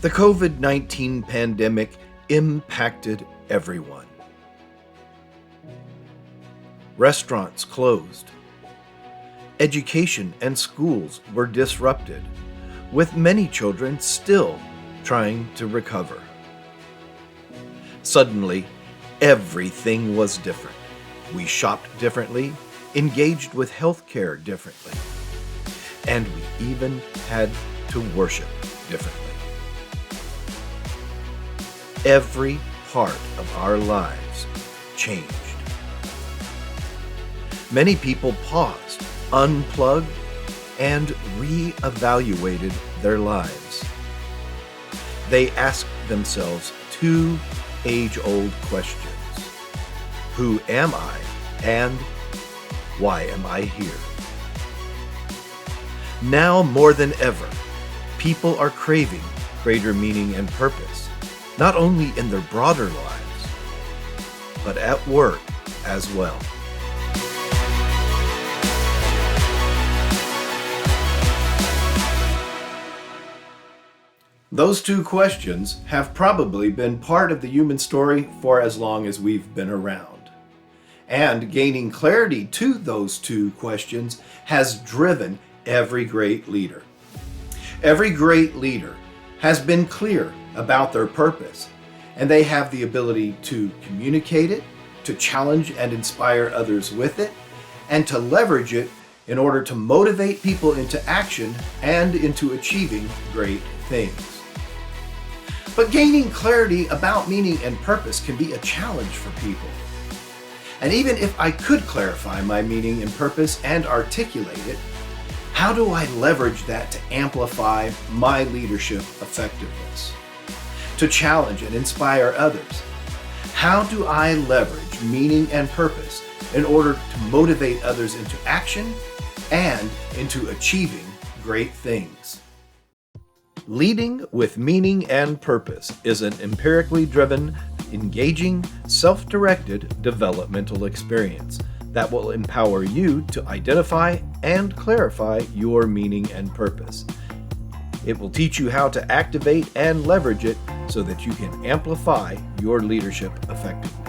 The COVID-19 pandemic impacted everyone. Restaurants closed. Education and schools were disrupted, with many children still trying to recover. Suddenly, everything was different. We shopped differently, engaged with healthcare differently, and we even had to worship differently. Every part of our lives changed. Many people paused, unplugged, and reevaluated their lives. They asked themselves two age-old questions. Who am I, and why am I here? Now more than ever, people are craving greater meaning and purpose, not only in their broader lives, but at work as well. Those two questions have probably been part of the human story for as long as we've been around. And gaining clarity to those two questions has driven every great leader. Every great leader has been clear about their purpose, and they have the ability to communicate it, to challenge and inspire others with it, and to leverage it in order to motivate people into action and into achieving great things. But gaining clarity about meaning and purpose can be a challenge for people. And even if I could clarify my meaning and purpose and articulate it, how do I leverage that to amplify my leadership effectiveness? To challenge and inspire others? How do I leverage meaning and purpose in order to motivate others into action and into achieving great things? Leading with meaning and purpose is an empirically driven, engaging, self-directed developmental experience that will empower you to identify and clarify your meaning and purpose. It will teach you how to activate and leverage it so that you can amplify your leadership effectively.